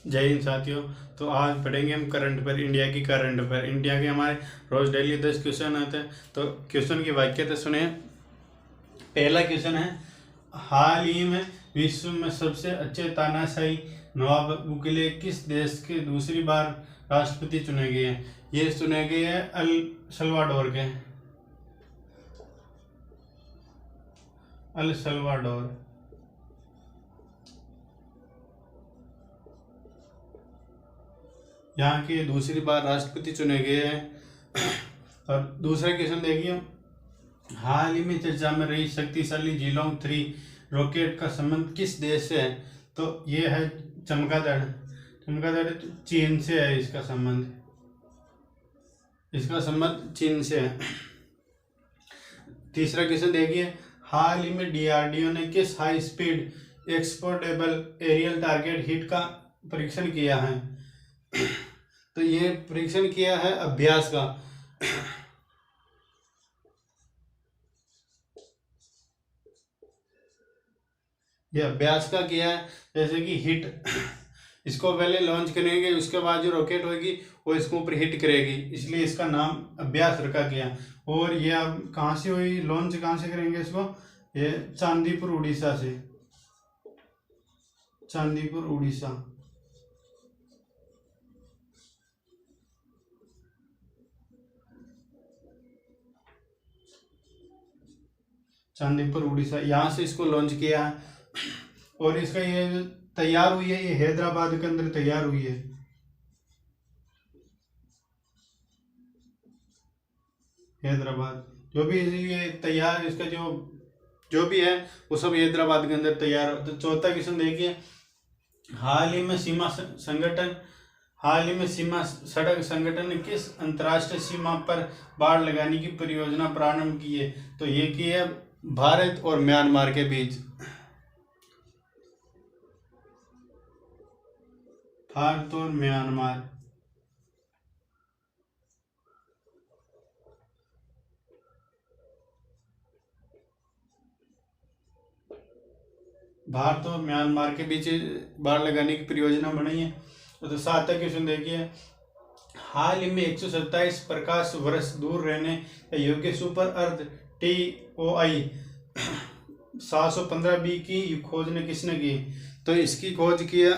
जय हिंद साथियों। तो आज पढ़ेंगे हम करंट अफेयर, इंडिया की करंट अफेयर। इंडिया के हमारे रोज डेली 10 क्वेश्चन आते हैं। तो क्वेश्चन की वाक्यता सुने। पहला क्वेश्चन है, हाल ही में विश्व में सबसे अच्छे तानाशाही नवाबों के लिए किस देश के दूसरी बार राष्ट्रपति चुने गए हैं? ये चुने गए हैं अल सल्वाडोर के। El Salvador. यहाँ के दूसरी बार राष्ट्रपति चुने गए हैं। और दूसरा क्वेश्चन देखिए, हाल ही में चर्चा में रही शक्तिशाली जिलोंग 3 रॉकेट का संबंध किस देश से है? तो ये है चमगादड़। चमगादड़ चीन से है। इसका संबंध चीन से है। तीसरा क्वेश्चन देखिए, हाल ही में डीआरडीओ ने किस high speed expendable aerial target HEAT का परीक्षण किया है? तो ये परीक्षण किया है अभ्यास का। ये अभ्यास का किया है। जैसे कि हिट, इसको पहले लॉन्च करेंगे, उसके बाद जो रॉकेट होगी वो इसको ऊपर हिट करेगी, इसलिए इसका नाम अभ्यास रखा गया। और ये अब कहाँ से हुई, लॉन्च कहाँ से करेंगे इसको? ये चांदीपुर उड़ीसा से। चांदीपुर उड़ीसा। चांदीपुर उड़ीसा, यहाँ से इसको लॉन्च किया है। और इसका ये तैयार हुई है, ये हैदराबाद के अंदर तैयार हुई है। हैदराबाद, जो भी ये तैयार, इसका जो भी है वो सब हैदराबाद के अंदर तैयार। तो चौथा क्वेश्चन देखिए, हाल ही में सीमा सड़क संगठन ने किस अंतर्राष्ट्रीय सीमा पर बाड़ लगाने की परियोजना प्रारंभ की है? तो ये की है भारत और म्यांमार के बीच। भारत और म्यांमार। भारत और म्यांमार के बीच बाड़ लगाने की परियोजना बनाई है। तो सातवां क्वेश्चन देखिए, हाल ही में 127 प्रकाश वर्ष दूर रहने योग्य सुपर अर्थ TOI 715b की खोज ने किसने की? तो इसकी खोज किया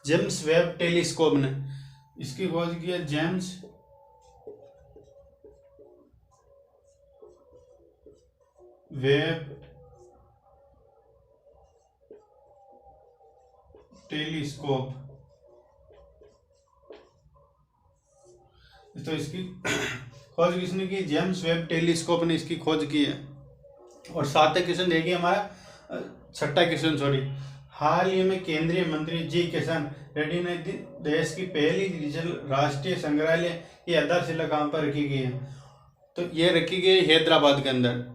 जेम्स वेब टेलीस्कोप ने। इसकी खोज किया जेम्स वेब टेलीस्कोप। तो इसकी खोज किसने की? जेम्स वेब टेलीस्कोप ने इसकी खोज की है। और सातवां क्वेश्चन देखिए हमारा, छठा क्वेश्चन सॉरी, हाल ही में केंद्रीय मंत्री जी किशन रेड्डी ने देश की पहली डिजिटल राष्ट्रीय संग्रहालय की आधारशिला कहाँ पर रखी गई है? तो ये रखी गई हैदराबाद के अंदर।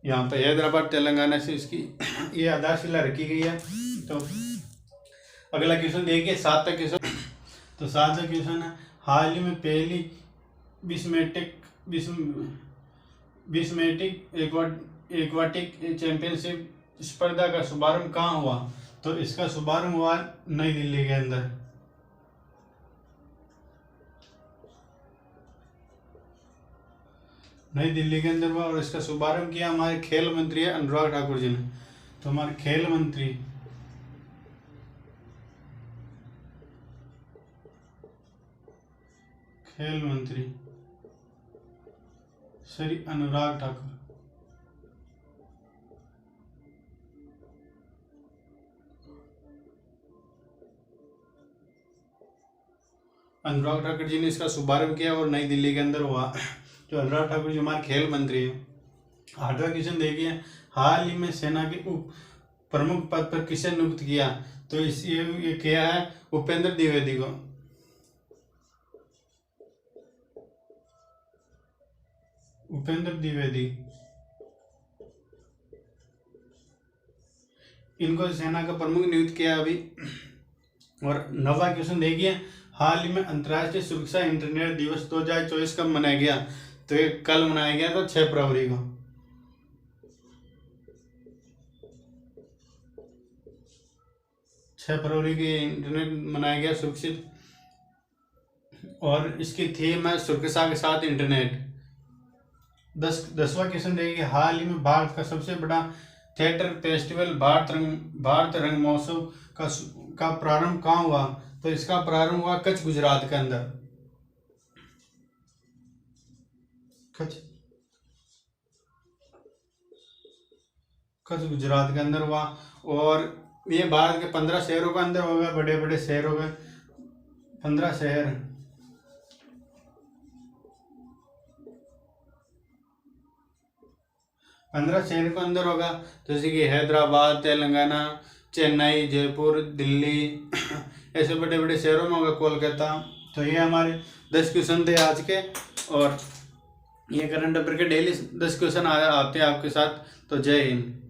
यहाँ पर हैदराबाद तेलंगाना से इसकी ये आधारशिला रखी गई है। तो अगला क्वेश्चन देखिए, सातवां क्वेश्चन। तो सातवां क्वेश्चन है, हाल ही में पहली विस्मेटिक एक्वाटिक चैंपियनशिप स्पर्धा का शुभारंभ कहाँ हुआ? तो इसका शुभारंभ हुआ नई दिल्ली के अंदर। नई दिल्ली के अंदर हुआ। और इसका शुभारंभ किया हमारे खेल मंत्री है अनुराग ठाकुर जी ने। तो हमारे खेल मंत्री श्री अनुराग ठाकुर। अनुराग ठाकुर जी ने इसका शुभारंभ किया और नई दिल्ली के अंदर हुआ। जो अनुराग ठाकुर जी हमारे खेल मंत्री हैं। आठवां क्वेश्चन देखिए, हाल ही में सेना के उप प्रमुख पद पर किसे नियुक्त किया? तो ये किया है उपेंद्र द्विवेदी को। उपेंद्र द्विवेदी, इनको सेना का प्रमुख नियुक्त किया अभी। और नौवां क्वेश्चन देखिए, हाल ही में अंतर्राष्ट्रीय सुरक्षा इंटरनेट दिवस 2024 कब मनाया गया? तो ये कल मनाया गया था 6 फरवरी को। 6 फरवरी की इंटरनेट मनाया गया सुरक्षित, और इसकी थीम है सुरक्षा के साथ इंटरनेट। 10वां क्वेश्चन देखिए, हाल ही में भारत का सबसे बड़ा थिएटर फेस्टिवल भारत रंग महोत्सव का प्रारंभ कहाँ हुआ? तो इसका प्रारंभ हुआ कच्छ गुजरात के अंदर। कच्छ गुजरात के अंदर हुआ, और ये भारत के 15 शहरों के अंदर होगा, बड़े बड़े शहर हो गए 15 शहर। 15 शहर के अंदर होगा, जैसे कि हैदराबाद, तेलंगाना, चेन्नई, जयपुर, दिल्ली ऐसे बड़े बड़े शहरों में होगा, कोलकाता। तो ये हमारे 10 क्वेश्चन थे आज के, और ये करंट अफेयर के डेली 10 क्वेश्चन आते हैं आपके साथ। तो जय हिंद।